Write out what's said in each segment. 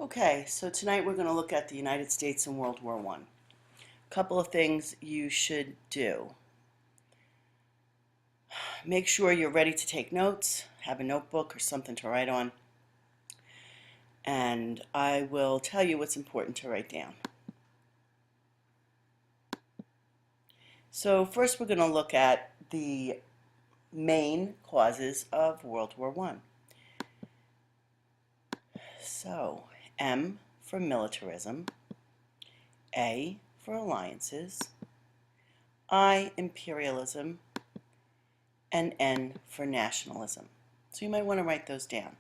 Okay, so tonight we're going to look at the United States in World War I. A couple of things you should do. Make sure you're ready to take notes, have a notebook or something to write on, and I will tell you what's important to write down. So first we're going to look at the main causes of World War I. So, M for militarism, A for alliances, I imperialism, and N for nationalism. So you might want to write those down.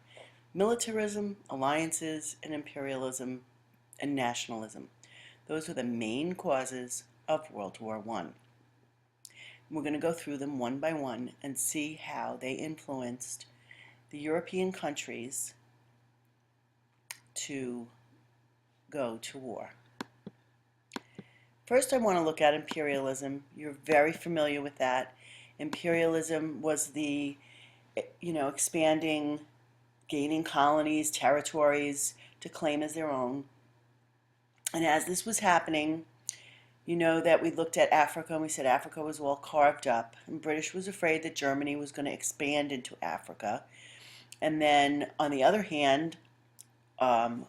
Militarism, alliances, and imperialism, and nationalism. Those are the main causes of World War I. We're going to go through them one by one and see how they influenced the European countries to go to war. First, I want to look at imperialism. You're very familiar with that. Imperialism was the, expanding, gaining colonies, territories to claim as their own. And as this was happening, you know that we looked at Africa and we said Africa was all carved up. And British was afraid that Germany was going to expand into Africa. And then, on the other hand,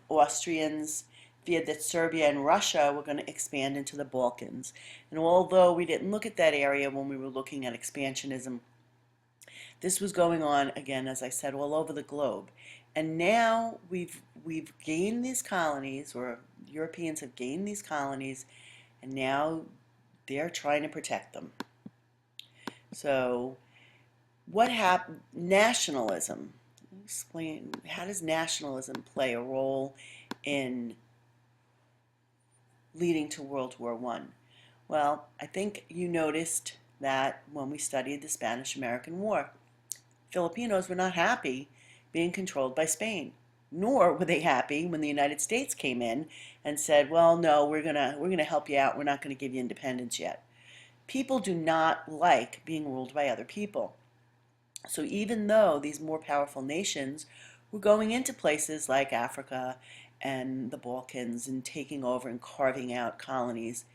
Austrians feared that Serbia and Russia were going to expand into the Balkans. And although we didn't look at that area when we were looking at expansionism, this was going on, again, as I said, all over the globe. And now we've gained these colonies, or Europeans have gained these colonies, and now they're trying to protect them. So what happened? Nationalism. Explain, how does nationalism play a role in leading to World War I? Well, I think you noticed that when we studied the Spanish-American War, Filipinos were not happy being controlled by Spain, nor were they happy when the United States came in and said, well, no, we're gonna help you out, we're not going to give you independence yet. People do not like being ruled by other people. So even though these more powerful nations were going into places like Africa and the Balkans and taking over and carving out colonies,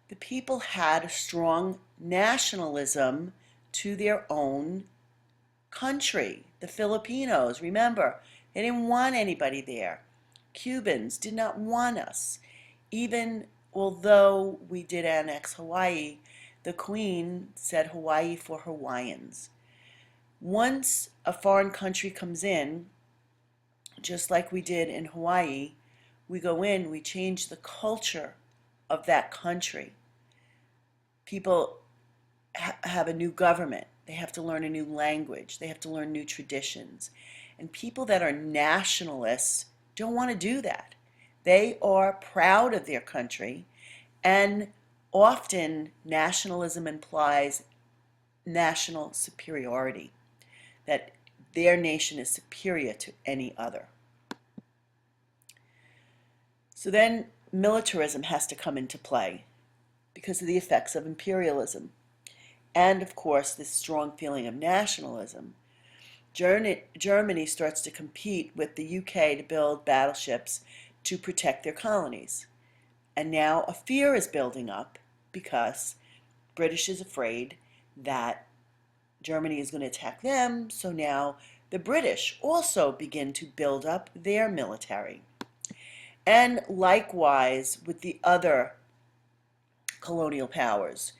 the people had a strong nationalism to their own country. The Filipinos, remember, they didn't want anybody there. Cubans did not want us. Even although we did annex Hawaii, the Queen said Hawaii for Hawaiians. Once a foreign country comes in, just like we did in Hawaii, we go in, we change the culture of that country. People have a new government. They have to learn a new language. They have to learn new traditions. And people that are nationalists don't want to do that. They are proud of their country, and often nationalism implies national superiority, that their nation is superior to any other. So then militarism has to come into play because of the effects of imperialism. And of course, this strong feeling of nationalism. Germany starts to compete with the UK to build battleships to protect their colonies. And now a fear is building up because British is afraid that Germany is going to attack them, so now the British also begin to build up their military. And likewise with the other colonial powers.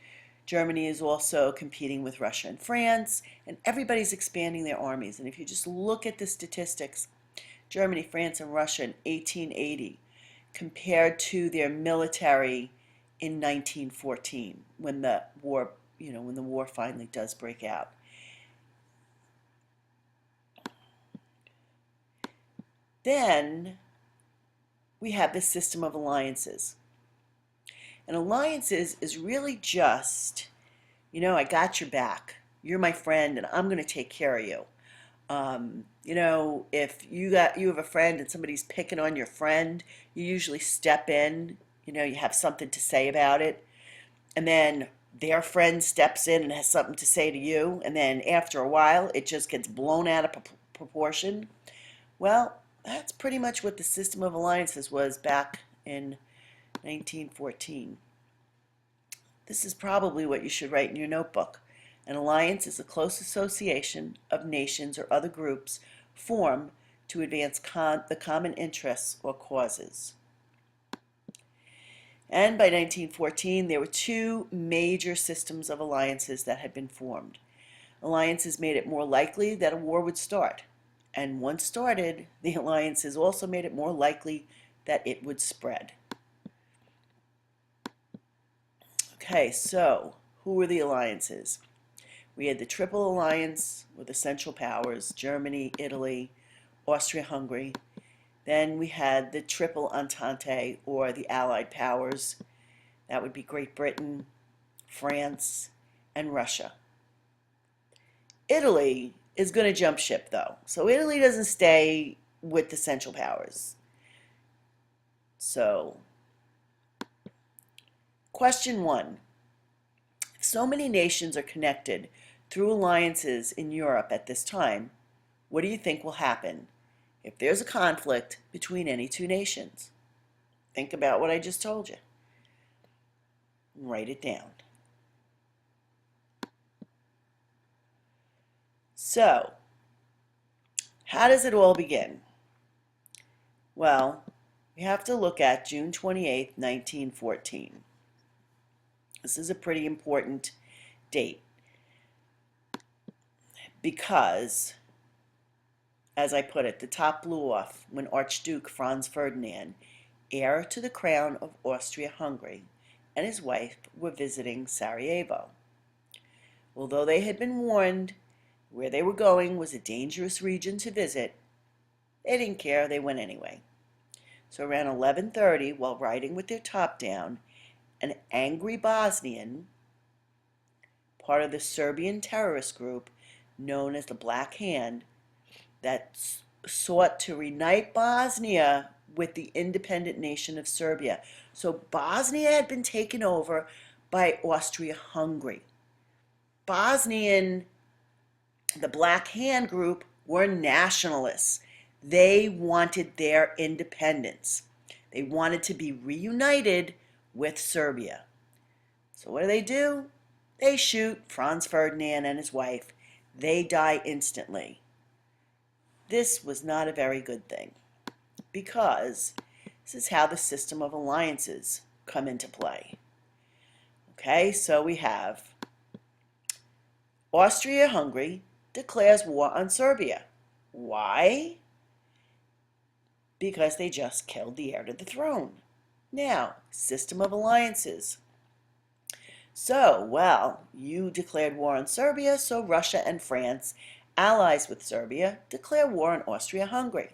Germany is also competing with Russia and France, and everybody's expanding their armies. And if you just look at the statistics, Germany, France, and Russia in 1880 compared to their military in 1914, when the war when the war finally does break out. Then we have this system of alliances. And alliances is really just, I got your back. You're my friend, and I'm going to take care of you. If you have a friend and somebody's picking on your friend, you usually step in. You have something to say about it, and then their friend steps in and has something to say to you, and then after a while it just gets blown out of proportion. Well, that's pretty much what the system of alliances was back in 1914. This is probably what you should write in your notebook. An alliance is a close association of nations or other groups formed to advance the common interests or causes. And by 1914, there were two major systems of alliances that had been formed. Alliances made it more likely that a war would start. And once started, the alliances also made it more likely that it would spread. Okay, so who were the alliances? We had the Triple Alliance with the Central Powers, Germany, Italy, Austria-Hungary. Then we had the Triple Entente, or the Allied Powers. That would be Great Britain, France, and Russia. Italy is going to jump ship, though. So Italy doesn't stay with the Central Powers. So, question 1. If so many nations are connected through alliances in Europe at this time, what do you think will happen if there's a conflict between any two nations? Think about what I just told you. Write it down. So, how does it all begin? Well, we have to look at June 28, 1914. This is a pretty important date because, as I put it, the top blew off when Archduke Franz Ferdinand, heir to the crown of Austria-Hungary, and his wife were visiting Sarajevo. Although they had been warned where they were going was a dangerous region to visit, they didn't care, they went anyway. So around 11:30, while riding with their top down, an angry Bosnian, part of the Serbian terrorist group known as the Black Hand, that sought to reunite Bosnia with the independent nation of Serbia. So Bosnia had been taken over by Austria-Hungary. The Black Hand group were nationalists. They wanted their independence. They wanted to be reunited with Serbia. So what do? They shoot Franz Ferdinand and his wife. They die instantly. This was not a very good thing because this is how the system of alliances come into play. Okay, so we have Austria-Hungary declares war on Serbia. Why? Because they just killed the heir to the throne. Now, system of alliances. So, well, you declared war on Serbia, so Russia and France, allies with Serbia, declare war on Austria-Hungary.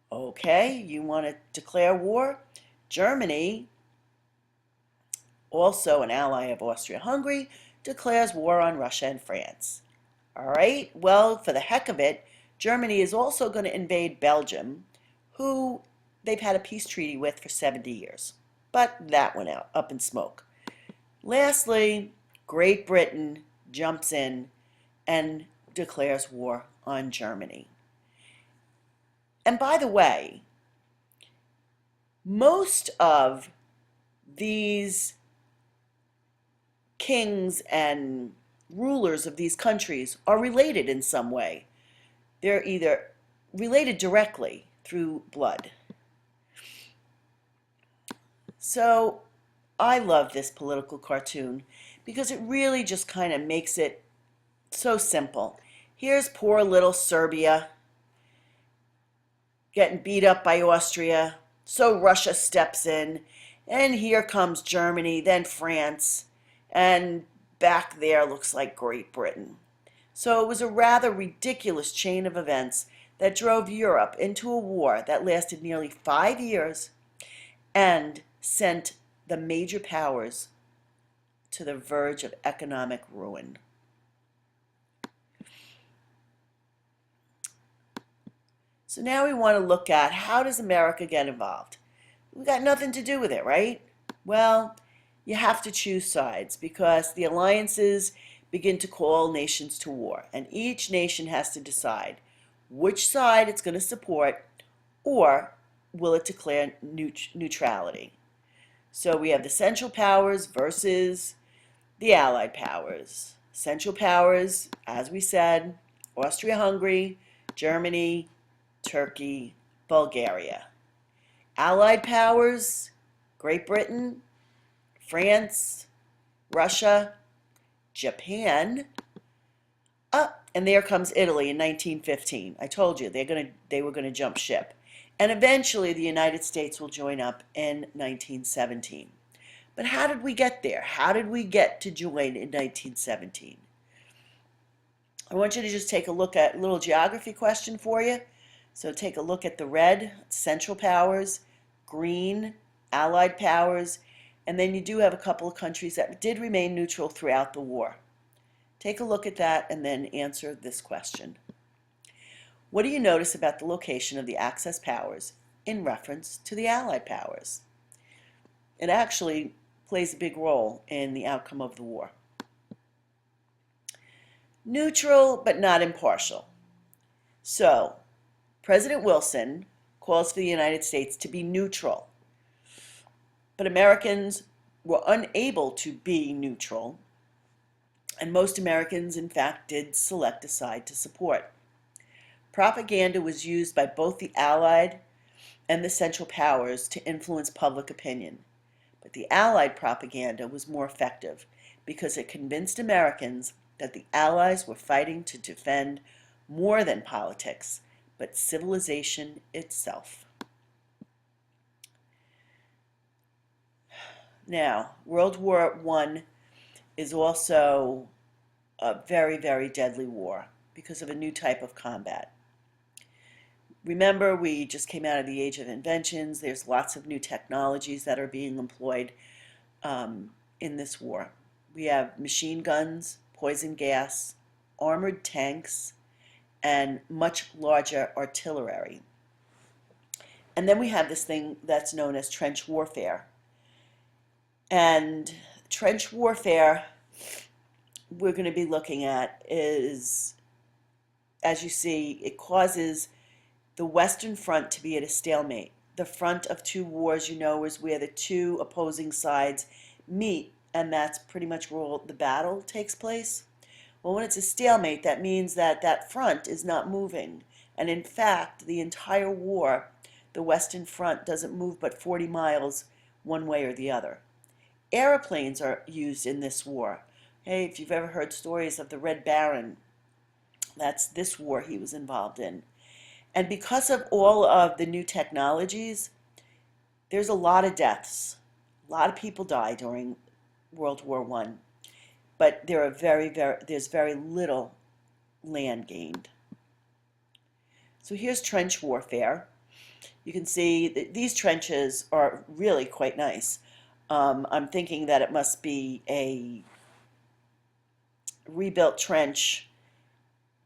Okay, you want to declare war? Germany, also an ally of Austria-Hungary, declares war on Russia and France. All right, well, for the heck of it, Germany is also going to invade Belgium, who they've had a peace treaty with for 70 years. But that went out, up in smoke. Lastly, Great Britain jumps in and declares war on Germany. And by the way, most of these kings and rulers of these countries are related in some way. They're either related directly through blood. So I love this political cartoon because it really just kind of makes it so simple. Here's poor little Serbia getting beat up by Austria, so Russia steps in, and here comes Germany, then France, and back there looks like Great Britain. So it was a rather ridiculous chain of events that drove Europe into a war that lasted nearly 5 years and sent the major powers to the verge of economic ruin. So now we want to look at, how does America get involved? We got nothing to do with it, right? Well, you have to choose sides because the alliances begin to call nations to war, and each nation has to decide which side it's going to support or will it declare neutrality? So we have the Central Powers versus the Allied Powers. Central Powers, as we said, Austria-Hungary, Germany, Turkey, Bulgaria. Allied Powers, Great Britain, France, Russia, Japan. And there comes Italy in 1915. I told you they were gonna jump ship. And eventually the United States will join up in 1917. But how did we get there? How did we get to join in 1917? I want you to just take a look at a little geography question for you. So take a look at the red, Central Powers, green, Allied Powers, and then you do have a couple of countries that did remain neutral throughout the war. Take a look at that and then answer this question. What do you notice about the location of the Axis powers in reference to the Allied powers? It actually plays a big role in the outcome of the war. Neutral but not impartial. So, President Wilson calls for the United States to be neutral. But Americans were unable to be neutral, and most Americans, in fact, did select a side to support. Propaganda was used by both the Allied and the Central Powers to influence public opinion. But the Allied propaganda was more effective because it convinced Americans that the Allies were fighting to defend more than politics, but civilization itself. Now, World War I is also a very, very deadly war because of a new type of combat. Remember, we just came out of the age of inventions. There's lots of new technologies that are being employed in this war. We have machine guns, poison gas, armored tanks, and much larger artillery. And then we have this thing that's known as trench warfare. And trench warfare we're going to be looking at is, as you see, it causes the Western Front to be at a stalemate. The front of two wars, you know, is where the two opposing sides meet, and that's pretty much where the battle takes place. Well, when it's a stalemate, that means that that front is not moving. And in fact, the entire war, the Western Front doesn't move but 40 miles one way or the other. Airplanes are used in this war. Hey, if you've ever heard stories of the Red Baron, that's this war he was involved in. And because of all of the new technologies, there's a lot of deaths. A lot of people die during World War I. But there's very little land gained. So here's trench warfare. You can see that these trenches are really quite nice. I'm thinking that it must be a rebuilt trench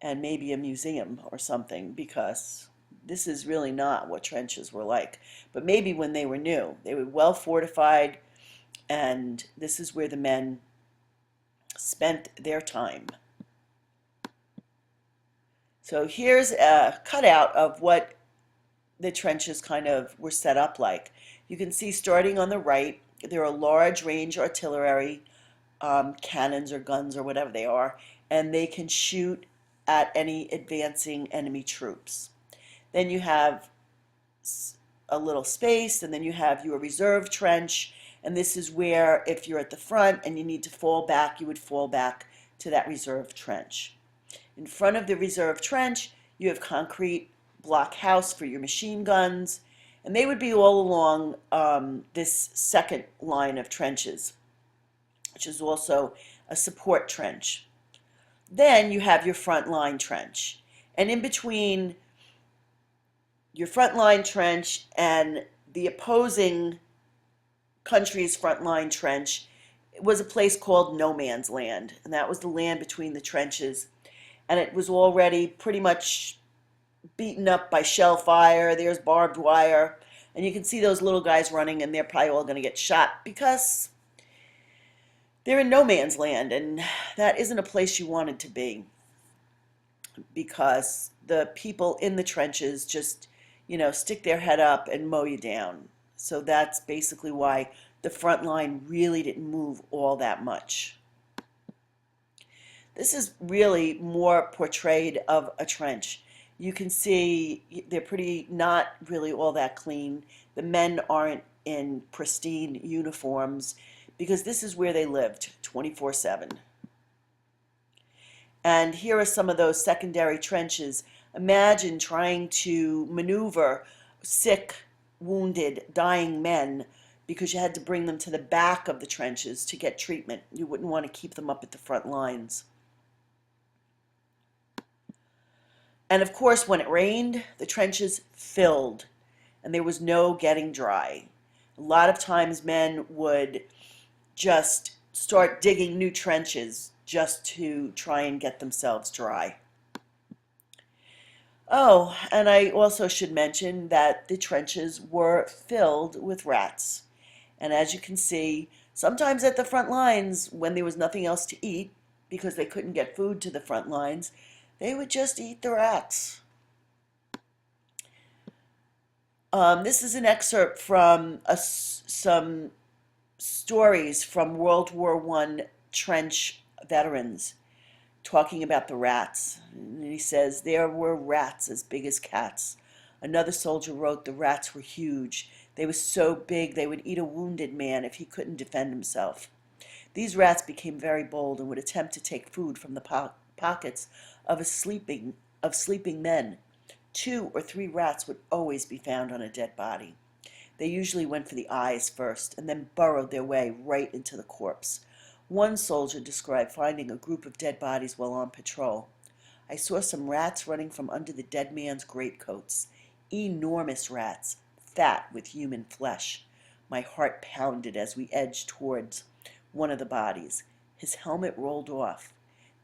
and maybe a museum or something, because this is really not what trenches were like. But maybe when they were new, they were well fortified, and this is where the men spent their time. So here's a cutout of what the trenches kind of were set up like. You can see starting on the right, there are large range artillery, cannons or guns or whatever they are, and they can shoot at any advancing enemy troops. Then you have a little space, and then you have your reserve trench, and this is where if you're at the front and you need to fall back, you would fall back to that reserve trench. In front of the reserve trench, you have concrete block house for your machine guns, and they would be all along this second line of trenches, which is also a support trench. Then you have your front line trench, and in between your front line trench and the opposing country's front line trench was a place called no man's land, and that was the land between the trenches, and it was already pretty much beaten up by shell fire. There's barbed wire, and you can see those little guys running, and they're probably all going to get shot because they're in no man's land, and that isn't a place you wanted to be, because the people in the trenches just, stick their head up and mow you down. So that's basically why the front line really didn't move all that much. This is really more portrayed of a trench. You can see they're pretty, not really all that clean. The men aren't in pristine uniforms because this is where they lived 24/7. And here are some of those secondary trenches. Imagine trying to maneuver sick, wounded, dying men because you had to bring them to the back of the trenches to get treatment. You wouldn't want to keep them up at the front lines. And of course, when it rained, the trenches filled and there was no getting dry. A lot of times men would just start digging new trenches just to try and get themselves dry. Oh, and I also should mention that the trenches were filled with rats. And as you can see, sometimes at the front lines, when there was nothing else to eat, because they couldn't get food to the front lines, they would just eat the rats. This is an excerpt from some stories from World War I trench veterans talking about the rats. And he says, there were rats as big as cats. Another soldier wrote, the rats were huge. They were so big they would eat a wounded man if he couldn't defend himself. These rats became very bold and would attempt to take food from the pockets of sleeping men. 2 or 3 rats would always be found on a dead body. They usually went for the eyes first and then burrowed their way right into the corpse. One soldier described finding a group of dead bodies while on patrol. I saw some rats running from under the dead man's greatcoats. Enormous rats, fat with human flesh. My heart pounded as we edged towards one of the bodies. His helmet rolled off.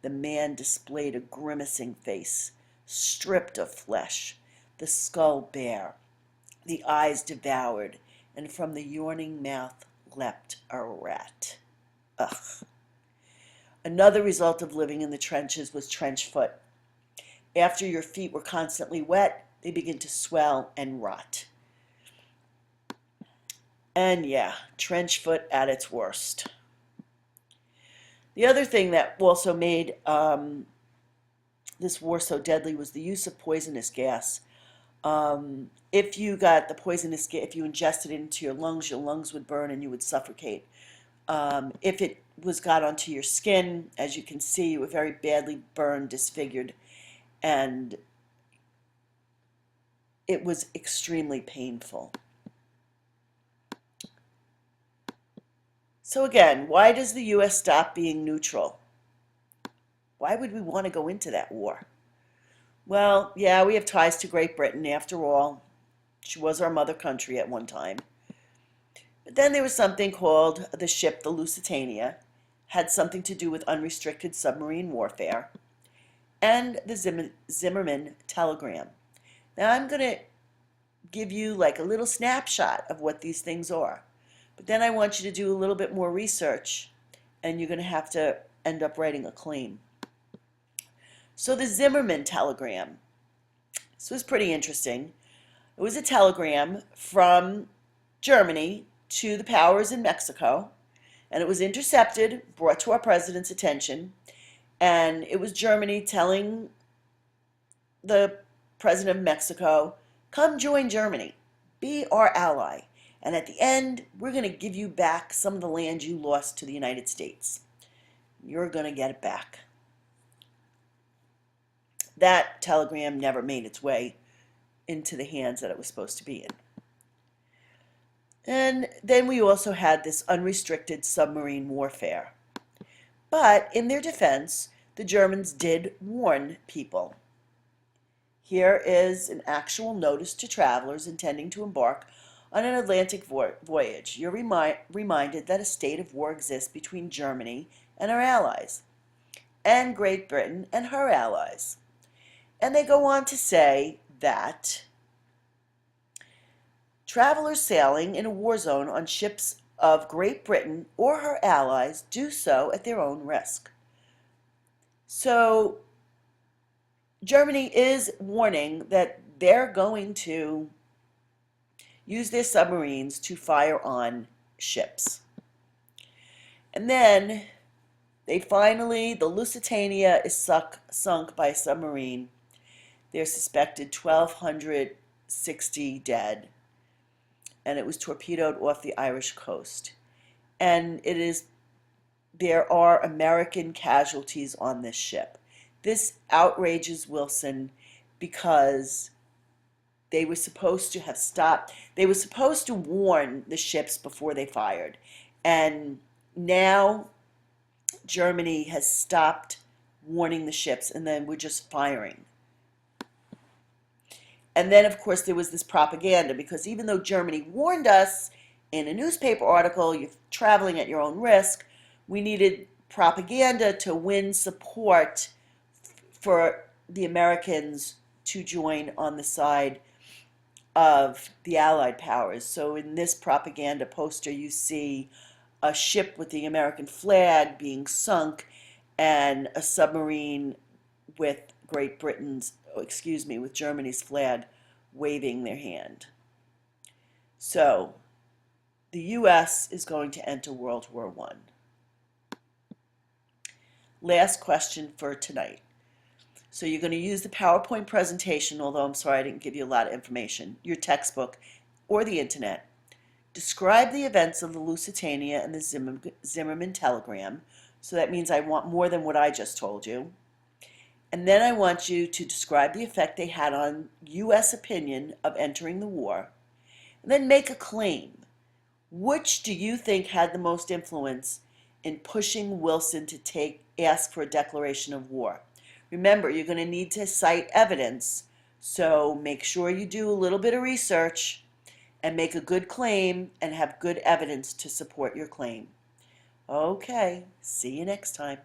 The man displayed a grimacing face, stripped of flesh, the skull bare, the eyes devoured, and from the yawning mouth leapt a rat. Ugh. Another result of living in the trenches was trench foot. After your feet were constantly wet, they begin to swell and rot. And yeah, trench foot at its worst. The other thing that also made this war so deadly was the use of poisonous gas. If you got the poisonous gas, if you ingested it into your lungs would burn and you would suffocate. If it got onto your skin, as you can see, you were very badly burned, disfigured, and it was extremely painful. So again, why does the U.S. stop being neutral? Why would we want to go into that war? Well, yeah, we have ties to Great Britain. After all, she was our mother country at one time. But then there was something called the ship, the Lusitania, had something to do with unrestricted submarine warfare, and the Zimmerman telegram. Now I'm going to give you like a little snapshot of what these things are. But then I want you to do a little bit more research, and you're going to have to end up writing a claim. So the Zimmerman telegram, this was pretty interesting. It was a telegram from Germany to the powers in Mexico, and it was intercepted, brought to our president's attention, and it was Germany telling the president of Mexico, come join Germany, be our ally, and at the end, we're going to give you back some of the land you lost to the United States. You're going to get it back. That telegram never made its way into the hands that it was supposed to be in. And then we also had this unrestricted submarine warfare. But in their defense, the Germans did warn people. Here is an actual notice to travelers intending to embark on an Atlantic voyage. You're reminded that a state of war exists between Germany and her allies, and Great Britain and her allies. And they go on to say that travelers sailing in a war zone on ships of Great Britain or her allies do so at their own risk. So Germany is warning that they're going to used their submarines to fire on ships. And then the Lusitania is sunk by a submarine. They're suspected 1,260 dead, and it was torpedoed off the Irish coast. And there are American casualties on this ship. This outrages Wilson because they were supposed to have stopped. They were supposed to warn the ships before they fired. And now Germany has stopped warning the ships, and then we're just firing. And then, of course, there was this propaganda, because even though Germany warned us in a newspaper article, you're traveling at your own risk, we needed propaganda to win support for the Americans to join on the side of the Allied powers. So in this propaganda poster, you see a ship with the American flag being sunk and a submarine with with Germany's flag waving their hand. So the U.S. is going to enter World War I. Last question for tonight. So you're going to use the PowerPoint presentation, although I'm sorry I didn't give you a lot of information, your textbook, or the internet. Describe the events of the Lusitania and the Zimmerman telegram. So that means I want more than what I just told you. And then I want you to describe the effect they had on U.S. opinion of entering the war. And then make a claim. Which do you think had the most influence in pushing Wilson to ask for a declaration of war? Remember, you're going to need to cite evidence, so make sure you do a little bit of research and make a good claim and have good evidence to support your claim. Okay, see you next time.